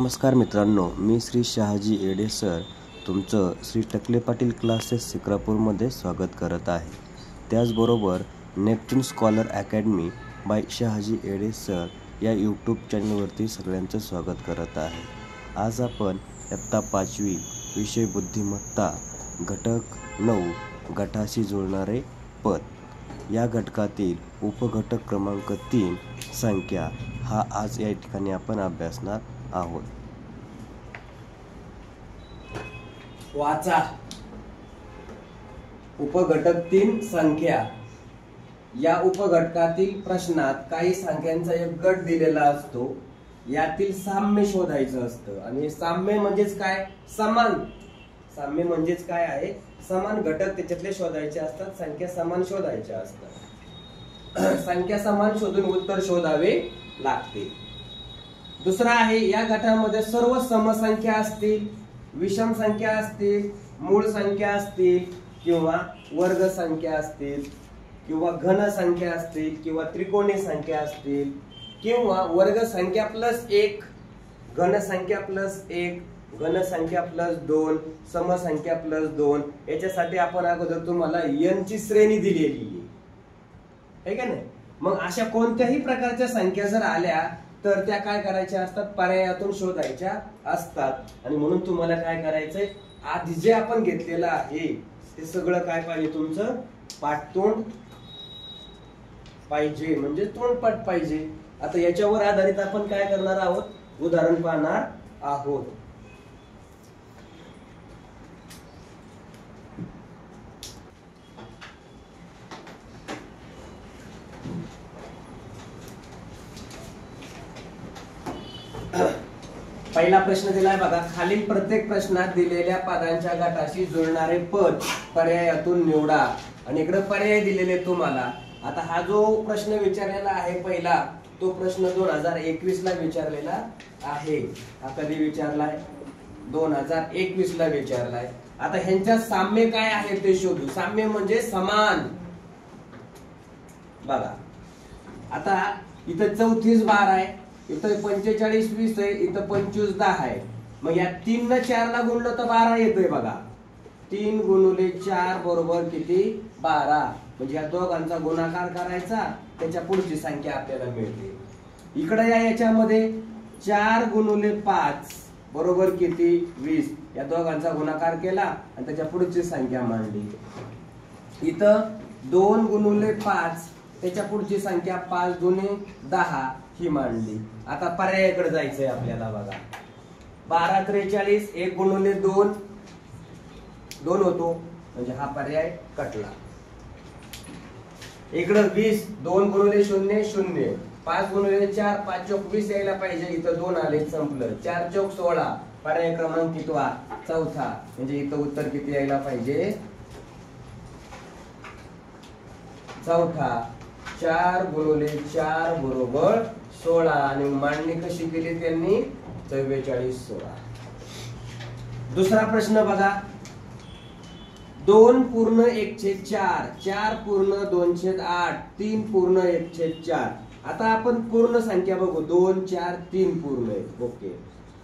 नमस्कार मित्रांनो, मी श्री शहाजी येडे सर तुमचं श्री टकले पाटील क्लासेस शिक्रापूरमध्ये स्वागत करत आहे. त्याचबरोबर Neptune scholar academy by Shahaji Yede sir या यूट्यूब चॅनलवरती सगळ्यांचं स्वागत करत आहे. आज आपण इयत्ता 5वी विषय बुद्धिमत्ता घटक 9 गटाशी जुळणारे पद या घटकातील उपघटक क्रमांक 3 संख्या हा आज या ठिकाणी आपण अभ्यासणार आहोत. वाचा. उपघटक 3 संख्या. या उपघटकातील प्रश्नात काही संख्यांचा एक गट दिलेला असतो. यातील साम्य शोधायचं असतं आणि साम्य म्हणजेच काय? समान. साम्य म्हणजेच काय आहे? समान घटक त्याच्यातले शोधायचे असतात. संख्या समान शोधायच्या असतात. संख्या समान शोधून उत्तर शोधावे लागते. दुसरा आहे, या गटामध्ये सर्व समसंख्या असतील, विषम संख्या असतील, मूळ संख्या असतील किंवा वर्ग संख्या असतील किंवा घन संख्या असतील किंवा त्रिकोणी संख्या असतील किंवा वर्ग संख्या प्लस 1, घन संख्या प्लस 1, घन संख्या प्लस 2, समसंख्या प्लस 2. याच्यासाठी आपण अगोदर तुम्हाला n ची श्रेणी दिलेली आहे का नाही? मग अशा कोणत्याही प्रकारच्या संख्या जर आल्या तर त्या काय करायच्या असतात? पर्यायातून शोधायच्या असतात. आणि म्हणून तुम्हाला काय करायचंय, आधी जे आपण घेतलेलं आहे ते सगळं काय पाहिजे? तुमचं पाठतोंड पाहिजे, म्हणजे तोंडपाठ पाहिजे. आता याच्यावर आधारित आपण काय करणार आहोत? उदाहरण पाहणार आहोत. पहिला प्रश्न दिलाय बघा. खालील प्रत्येक प्रश्नात दिलेल्या पदांच्या गटाशी जुळणारे पद पर्यायातून निवडा. आणि इकडे पर्याय दिलेले तुम्हाला. आता हा जो प्रश्न विचारलेला आहे पहिला, तो प्रश्न 2021 ला विचारलेला आहे. हा कधी विचारलाय? 2021 ला विचारलाय. आता ह्यांच्या साम्य काय आहे ते शोधू. साम्य म्हणजे समान. बघा आता इथं 34 12 आहे, इथं 45 20 आहे, इथं 25 10 आहे. मग या 3 ने 4 ला गुणलं तर 12 येतोय बघा. 3 गुणिले 4 बरोबर किती? 12. म्हणजे या दोघांचा गुणाकार करायचा, त्याच्या पुढची संख्या आपल्याला मिळते. इकडे या याच्यामध्ये 4 गुणिले 5 बरोबर किती? 20. या दोघांचा गुणाकार केला आणि त्याच्या पुढची संख्या मांडली. इथं 2 गुणिले 5 त्याच्या पुढची संख्या 5 दुने 10 ही मांडली. आता पर्यायाकडे जायचंय आपल्याला बघा. 12 43 1 गुणिले 2 2 होतो, म्हणजे हा पर्याय कटला. इकडे 20 2 गुणिले 0 0, 5 गुणिले 4 5 चौक 20 यायला पाहिजे. इथं 2 आले, संपलं. 4 चौक 16. पर्याय क्रमांक कितवा? चौथा. म्हणजे इथं उत्तर किती यायला पाहिजे? चौथा. 4 गुणिले 4 बरोबर 16. आणि मांडणी कशी केली त्यांनी? 44 16. दुसरा प्रश्न बघा. 2 पूर्ण 1/4, 4 पूर्ण 2/8, 3 पूर्ण 1/4. आता आपण पूर्ण संख्या बघू. 2 4 3 पूर्ण आहे. ओके.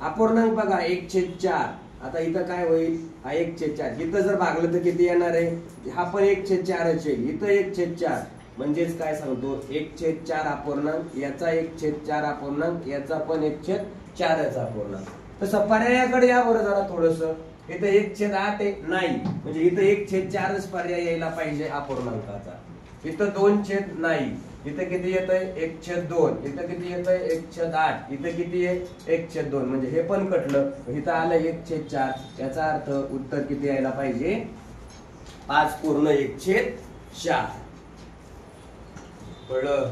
अपूर्णांक बघा 1/4. आता इथं काय होईल? हा 1/4. इथं जर भागलं तर किती येणार आहे? हा पण 1/4 येईल. इथं 1/4 म्हणजेच काय सांगतो? 1/4 अपूर्णांक, याचा 1/4 अपूर्णांक, याचा पण 1/4 अपूर्णांक. तसं पर्यायाकडे या बरं जरा थोडस. इथं 1/8 आहे नाही, म्हणजे इथं 1/4 पर्याय यायला पाहिजे अपूर्णांकाचा. इथं 2 नाही, इथं किती येतंय? 1/2. इथं किती येतंय? 1/8. इथं किती आहे? 1/2. म्हणजे हे पण कटलं. इथं आलं 1/4. याचा अर्थ उत्तर किती यायला पाहिजे? 5 पूर्ण 1/4. कळलं?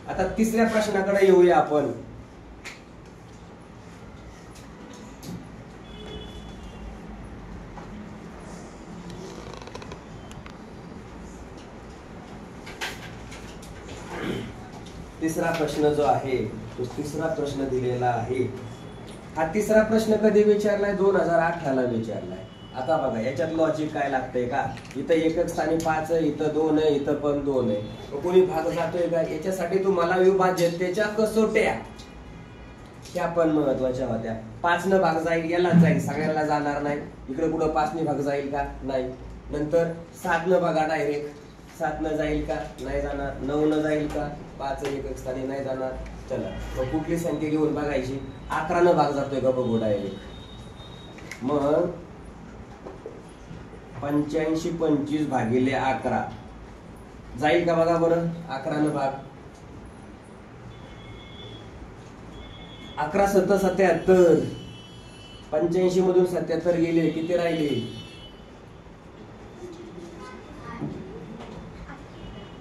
आता तिसऱ्या प्रश्नाकडे येऊया आपण. तिसरा प्रश्न जो आहे तो तिसरा प्रश्न दिलेला आहे. हा तिसरा प्रश्न कधी विचारलाय? 2018 ला विचारलाय. आता बघा याच्यात लॉजिक काय लागतंय का? इथं एकक स्थानी 5 आहे, इथं 2 आहे, इथं पण 2 आहे. कोणी भाग जातोय का? याच्यासाठी तुम्हाला विभाज्यतेच्या कसोट्या ह्या पण महत्वाच्या होत्या. 5 न भाग जाईल यालाच जाईल, सगळ्याला जाणार नाही. इकडे कुठं 5 ने भाग जाईल का? नाही. नंतर 7 न बघा डायरेक्ट, 7 न जाईल का? नाही जाणार. 9 न जाईल का? 5 एक स्थानी नाही जाणार. चला मग कुठली संख्या घेऊन बघायची? 11 न भाग जातोय का बघू डायरेक्ट. मग 85 25 भागिले 11 जाईल का बघा बरं. 11 न भाग 11 7 77. 85 मधून 77 गेले, किती राहिले?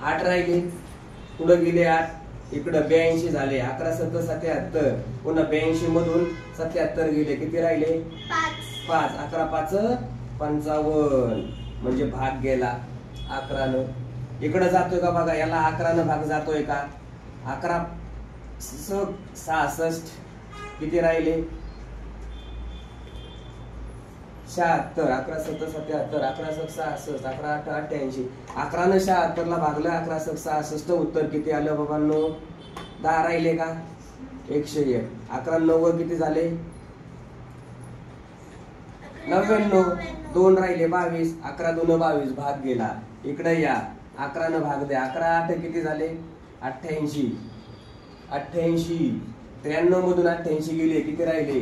8 राहिले. पुढे गेले 8, इकडं 82 झाले. 11 7 77. पुन्हा 82 मधून 77 गेले, किती राहिले? 5. 11 5 55 म्हणजे भाग गेला 11 न. इकडे जातोय का बघा, याला 11 न भाग जातोय का? 11 66 किती राहिले? 76. 11 7 77. 11 7 66. 11 8 88. 11 न 76 ला भागलं. 11 7 66. उत्तर किती आलं बाबांनो? 10 राहिले का? 101. 11 9 किती झाले? 99. 2 राहिले 22. 11 2 22 भाग गेला. इकडे या 11 न भाग द्या. 11 8 किती झाले? 88. 88. 93 मधून 88 गेले, किती राहिले?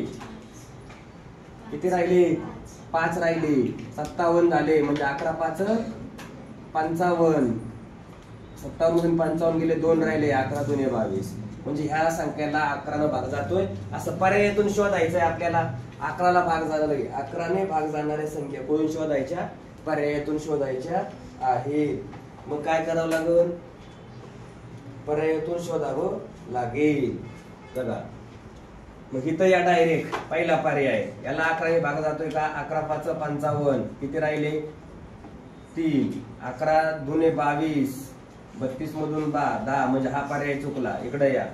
किती राहिले? 5 राहिले. 57 झाले म्हणजे 11 5 55. 57 मधून 55 गेले, 2 राहिले. 11 2 22 म्हणजे ह्या संख्येला 11 न भाग जातोय. असं पर्यायातून शोधायचंय आपल्याला. 11 ला भाग जाणार आहे. 11 ने भाग जाणाऱ्या संख्या कोणून शोधायच्या? पर्यायातून शोधायच्या आहेत. मग काय करावं लागेल? पर्यायातून शोधावं लागेल. बघा मग इथं या डायरेक्ट पहिला पर्याय, याला 11 ने भाग जातोय का? 11 5 55. किती राहिले? 3. 11 2 22. 32 मधून 10 म्हणजे हा पर्याय चुकला. इकडे या,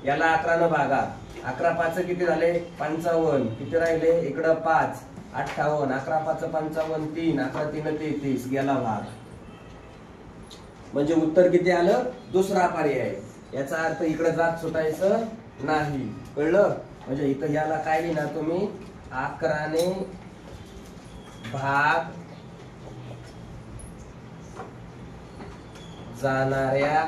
याला 11 न भागा. 11 5 किती झाले? 55. किती राहिले? इकडं 5 58. 11 5 55 3. 11 3 33 गेला भाग. म्हणजे उत्तर किती आलं? दुसरा पर्याय. याचा अर्थ इकडे जात सुटायचं नाही. कळलं? म्हणजे इथं याला काय लिहिणार तुम्ही? 11 ने भाग जाणाऱ्या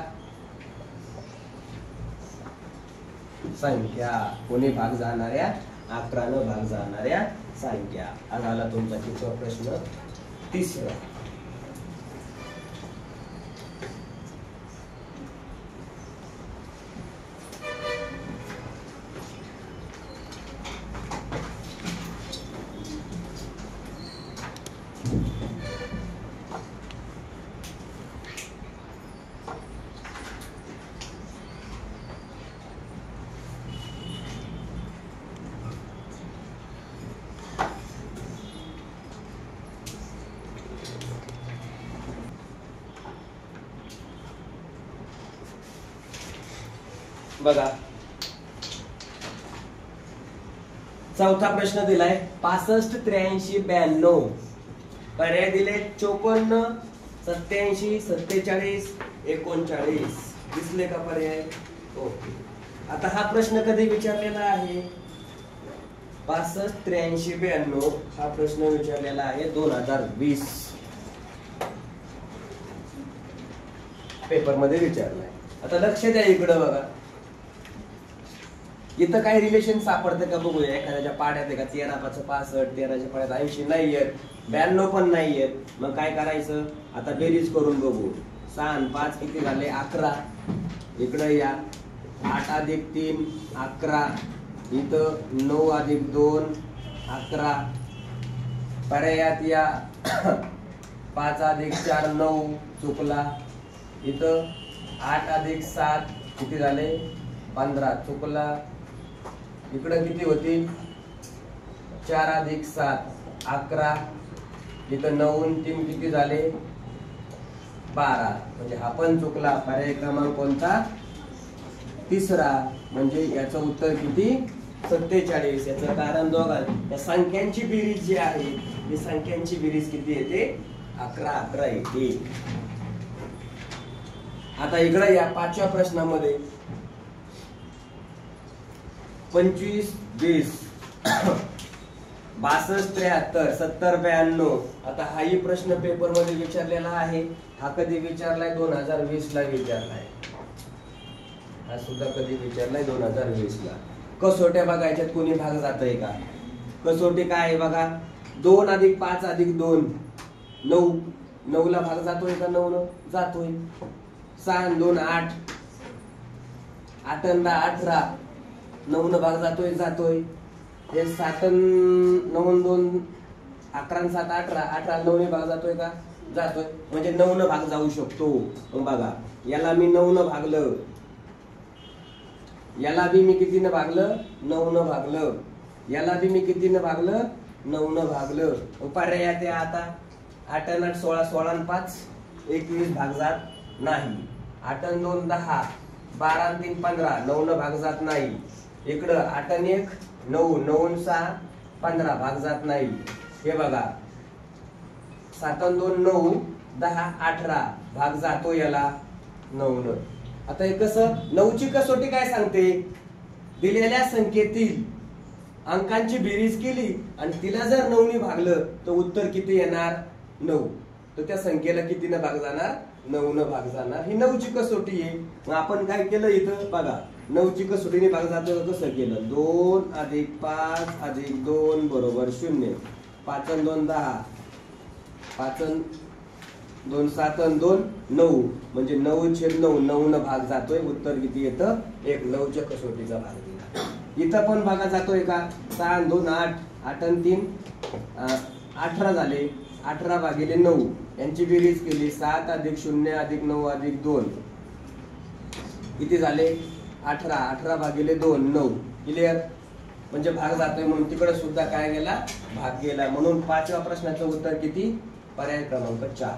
संख्या. कोणी भाग जाणाऱ्या? 11 न भाग जाणाऱ्या संख्या. हा झाला तुमचा कितवा प्रश्न? तिसरा. बघा चौथा प्रश्न दिलाय. 65 83 92. पर्याय दिले 54 87 47 39. दिसले का पर्याय? ओके. आता हा प्रश्न कधी विचारलेला आहे? 65 83 92 हा प्रश्न विचारलेला आहे 2020 पेपर मध्ये विचारलाय. आता लक्ष द्या इकडे बघा. इथं काय रिलेशन सापडतं का बघूया. एखाद्याच्या पाड्यात आहे का? 13 5 65. 13च्या पाड्यात 80 नाहीयेत. 92 पण नाहीयेत. मग काय करायचं? आता बेरीज करून बघू. 6 आणि 5 किती झाले? 11. इकडे या 8 अधिक 3 11. इथं 9 अधिक 2 11. पर्यायात या 5 अधिक 4 9 चुकला. इथं 8 अधिक 7 किती झाले? 15 चुकला. इकडे किती होती? 4 अधिक 7 11. इथं 9 आणि 3 किती झाले? 12 म्हणजे हा पण चुकला. पर्याय क्रमांक कोणता? तिसरा. म्हणजे याचं उत्तर किती? 47. याचं कारण दोघा या संख्यांची बेरीज जी आहे ही संख्यांची बेरीज किती येते? 11 11 येते. आता इकडे या 5व्या प्रश्नामध्ये 25 20 62 73 70 92. आता हाही प्रश्न पेपर मध्ये विचारलेला आहे. हा कधी विचारलाय? 2020 ला विचारलाय. हा सुद्धा कधी विचारलाय? 2020 ला. कसोट्या बघायच्यात, कोणी भाग जातंय का? कसोटी काय आहे बघा. 2 + 5 + 2 9. 9 ला भाग जातोय का? 9 न जातोय. 6 + 2 8. 8 + 10 18. 9 न भाग जातोय जातोय. हे 7 + 9 2 11 + 7 18. 18 9 ने भाग जातोय का? जातोय. म्हणजे 9 न भाग जाऊ शकतो. मग बघा, याला मी 9 न भागलं, याला बी मी कितीनं भागलं? 9 न भागलं. याला बी मी कितीनं भागलं? 9 न भागलं. पर्याय ते आता 8 + 8 16. 16 + 5 21 भाग जात नाही. 8 + 2 10. 12 + 3 15. 9 न भाग जात नाही. इकडं 8 + 1 9. 9 + 6 15 भाग जात नाही. हे बघा, 7 + 2 9. 10 18 भाग जातो याला 9 न. आता हे कसं? 9 ची कसोटी काय सांगते? दिलेल्या संख्येतील अंकांची बेरीज केली आणि तिला जर 9 ने भागलं तर उत्तर किती येणार? 9. तर त्या संख्येला कितीनं भाग जाणार? 9 न भाग जाणार. ही 9 ची कसोटी आहे. मग आपण काय केलं इथं बघा, 9 ची कसोटीने भाग जातो कसं केलं? 2 + 5 + 2 = 0. 5 + 2 10. 5 + 2 7 + 2 9. म्हणजे 9/9. 9 न भाग जातोय. उत्तर किती येतं? 1. 9 च्या कसोटीचा भाग दिला. इथं पण भागा जातोय का? 6 + 2 8. 8 + 3 18 झाले. 18 भागिले 9 यांची बेरीज केली. 7 + 0 + 9 + 2 किती झाले? 18. 18 भागिले 2 9. क्लिअर? म्हणजे भाग जातोय म्हणून तिकडे सुद्धा काय गेला? भाग गेला. म्हणून 5व्या प्रश्नाचं उत्तर किती? पर्याय क्रमांक 4.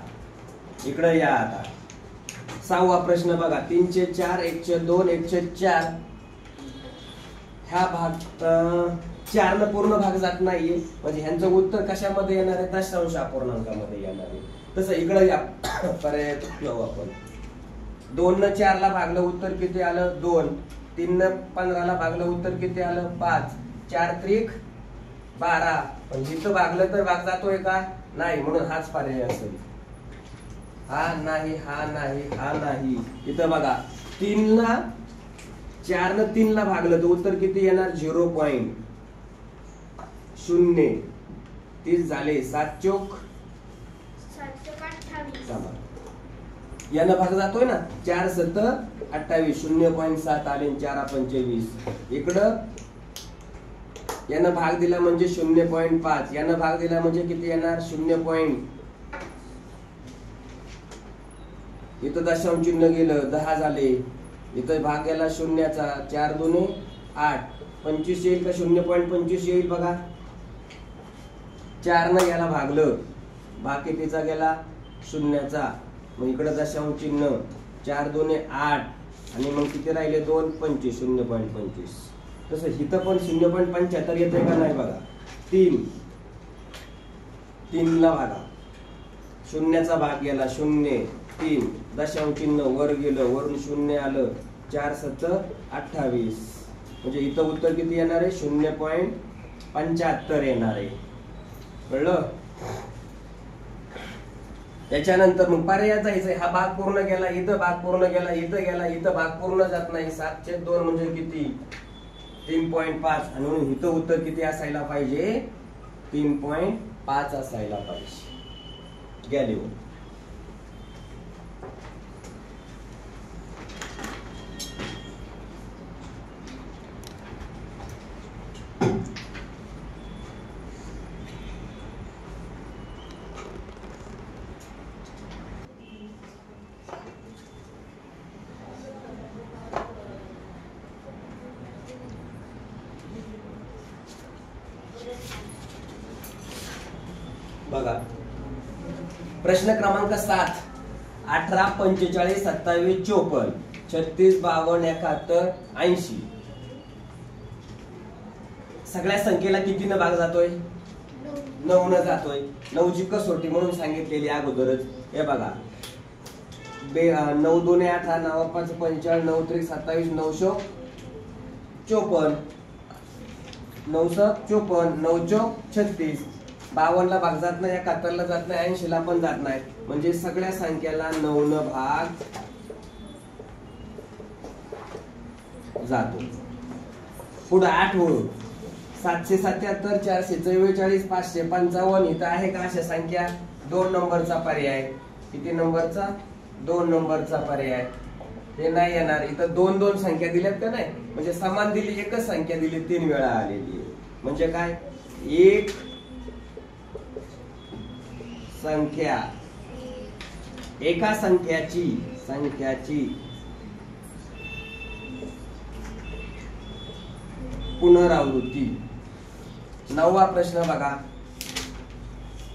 इकडे या आता. 6वा प्रश्न बघा. 3/4 1/2 1/4. ह्या भाग 4 न पूर्ण भाग जात नाहीये. म्हणजे ह्यांचं उत्तर कशामध्ये येणार आहे? दशांश अपूर्णांकामध्ये येणार आहे. तसं इकडे या पर्याय घेऊ आपण. 2 न 4 ला भागलं, उत्तर किती आलं? 2. 3 न 15 ला भागलं, उत्तर किती आलं? 5. 4 त्रिक 12. पण इथं भागलं तर भाग जातोय का? नाही. म्हणून हाच पर्याय असेल. हा नाही, हा नाही, हा नाही. इथं बघा, 4 न 3 ला भागलं तर उत्तर किती येणार? 0.0. 30 झाले. 7 चोक 28. यानं भाग जातोय ना. 4 7 28. 0.7 आले. 4 25. इकडं यानं भाग दिला म्हणजे 0.5. यानं भाग दिला म्हणजे किती येणार? 0. इथं दशांश चिन्ह गेलं. 10 झाले. इथं भाग गेला 0चा. 4 2 8. 25 येईल का? 0.25 येईल बघा. 4 न याला भागलं, भाग कितीचा गेला? 0चा. मग इकडे दशांश चिन्ह. 4 2 8. आणि मग किती राहिले? 2 25. 0.25. तसं इथं पण 0.75 येतंय का? नाही बघा. 3 ला भागा. 0चा भाग गेला 0 3. दशांश चिन्ह वर गेलं, वरून 0 आलं. 4 7 28. म्हणजे इथं उत्तर किती येणार आहे? 0.75 येणार आहे. कळलं? त्याच्यानंतर मग पर्याय जायचंय. हा भाग पूर्ण गेला, इथं भाग पूर्ण गेला, इथं गेला, इथं भाग पूर्ण जात नाही. 7/2 म्हणजे किती? 3.5. आणि म्हणून इथं उत्तर किती असायला पाहिजे? 3.5 असायला पाहिजे. घ्या लिहून. बघा, प्रश्न क्रमांक 7. 18 45 27 54 36 52 71 80. सगळ्या संख्येला कितीनं भाग जातोय? 9 न जातोय. 9 ची कसोटी म्हणून सांगितलेली अगोदरच. हे बघा, 9 2 18 9 5 45 9 3 27 954. 9 × 54, 9 × 36, 52 ला भाग जात नाही, 71 ला जात नाही, 80 ला पण जात नाही, म्हणजे सगळ्या संख्याला 9 न भाग जातो. पुढे 8 ओळ 777, 444, 555 इथं आहे का अशा संख्या? 2 नंबरचा पर्याय. किती नंबरचा? 2 नंबरचा पर्याय. हे नाही येणार. इथं 2 संख्या दिल्यात का नाही, म्हणजे समान दिली, एकच संख्या दिली, 3 वेळा आलेली. म्हणजे काय? एक संख्या, एका संख्याची पुनरावृत्ती. 9वा प्रश्न बघा.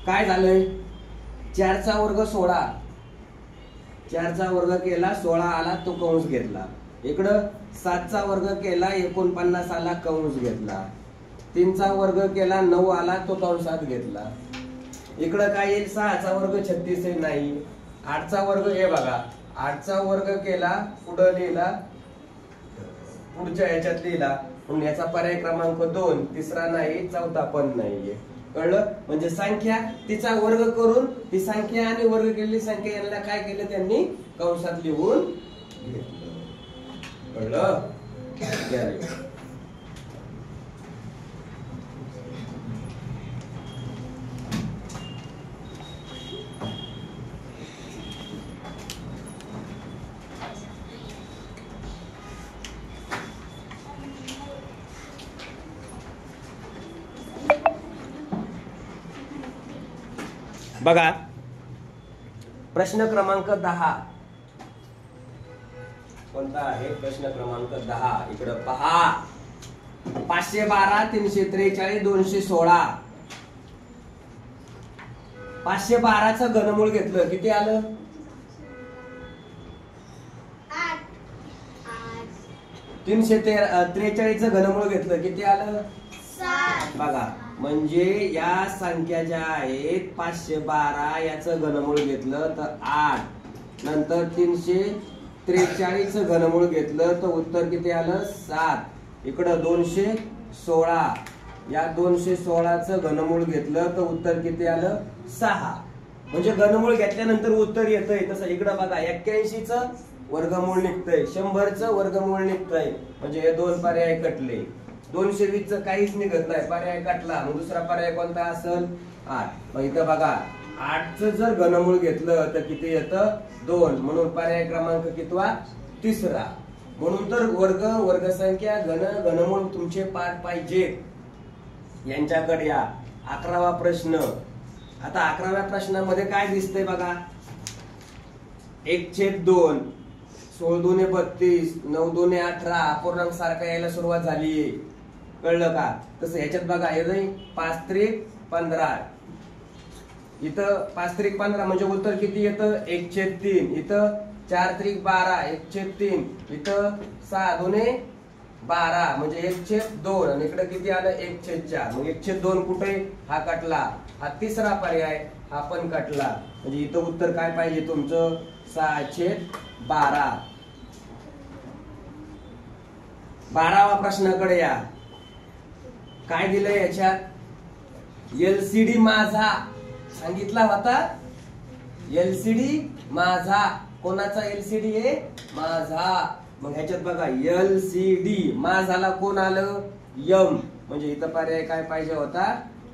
काय झालंय? 4 चा वर्ग 16, 4 चा वर्ग केला 16 आला, तो कंस घेतला. इकडं 7 चा वर्ग केला 49 आला, कंस घेतला. 3 चा वर्ग केला 9 आला, तो कंसात घेतला. इकडं काय येईल? 6 चा वर्ग 36 आहे, नाही. 8 चा वर्ग, हे बघा, 8 चा वर्ग केला, पुढं लिहिला, पुढच्या ह्याच्यात लिहिला, पण याचा पर्याय क्रमांक 2, तिसरा नाही, चौथा पण नाहीये. कळलं? म्हणजे संख्या तिचा वर्ग करून ती संख्या आणि वर्ग केलेली संख्या यांना काय केलं? त्यांनी कंसात लिहून घेतलं. कळलं? बघा प्रश्न क्रमांक 10 कोणता आहे? प्रश्न क्रमांक 10 इकडं पहा. 512, 343, 216. 512चं घनमूळ घेतलं, किती आलं? 343चं घनमूळ घेतलं, किती आलं? 7. बघा, म्हणजे या संख्या ज्या आहेत 512 याचं घनमूळ घेतलं तर 8, नंतर 343चं घनमूळ घेतलं तर उत्तर किती आलं? 7. इकडं 216, या 216चं घनमूळ घेतलं तर उत्तर किती आलं? 6. म्हणजे घनमूळ घेतल्यानंतर उत्तर येतंय. तसं इकडं बघा 81चं वर्गमूळ निघतंय, 100चं वर्गमूळ निघतंय, म्हणजे हे 2 पर्याय कटले. 220चं काहीच निघत नाही, पर्याय कटला. मग दुसरा पर्याय कोणता असेल? 8. मग इथं बघा 8चं जर घनमूळ घेतलं तर किती येतं? 2. म्हणून पर्याय क्रमांक कितवा? तिसरा. म्हणून तर वर्गसंख्या घनमूळ तुमचे पाठ पाहिजे. यांच्याकडे या. 11वा प्रश्न. आता 11व्या प्रश्नामध्ये काय दिसतंय बघा. 1/2, 16 × 32, 9 × 18 अपूर्णांक सारखा यायला सुरुवात झाली. कळलं का? तसं ह्याच्यात बघा 5 × 15, इथं 5 × 15 म्हणजे उत्तर किती येतं? 1/3. इथं 4 × 12, 1/3. इथं 6 × 2 = 12 म्हणजे 1/2. आणि इकडे किती आलं? 1/4. मग 1/2 कुठे? हा कटला. हा तिसरा पर्याय, हा पण कटला. म्हणजे इथं उत्तर काय पाहिजे तुमचं? 6/12. 12वा प्रश्नाकडे या. काय दिलंय याच्यात? LCD माझा सांगितला होता. LCD माझा. कोणाचा LCD आहे? माझा. मग ह्याच्यात बघा LCD माझाला कोण आलं? M. म्हणजे इथं पर्याय काय पाहिजे होता?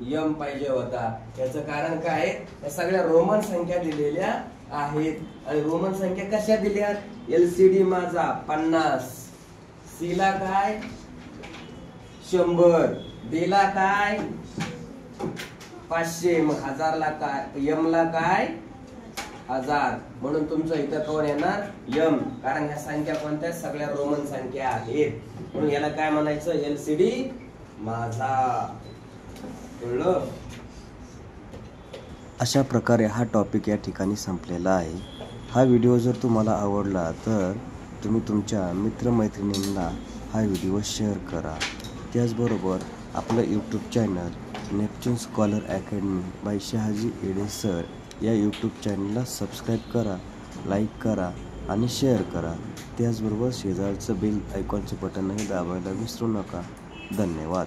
M पाहिजे होता. याचं कारण काय? या सगळ्या रोमन संख्या दिलेल्या आहेत. आणि रोमन संख्या कशा दिल्यात? LCD माझा 50, C ला काय? 100, D ला काय? 500, मग 1000 ला काय? M ला काय? 1000. म्हणून तुमचं इथं कोण येणार? M. कारण ह्या संख्या कोणत्या? सगळ्या रोमन संख्या आहेत. म्हणून याला काय म्हणायचं? LCD माझा. कळलं? अशा प्रकारे हा टॉपिक या ठिकाणी संपलेला आहे. हा व्हिडिओ जर तुम्हाला आवडला तर तुम्ही तुमच्या मित्रमैत्रिणींना हा व्हिडिओ शेअर करा. त्याचबरोबर आपलं YouTube channel Neptune scholar academy by Shahaji Ede sir या यूट्यूब चॅनलला सबस्क्राईब करा, लाईक करा आणि शेअर करा. त्याचबरोबर शेजारचं बेल आयकॉनचं बटनही दाबायला विसरू नका. धन्यवाद.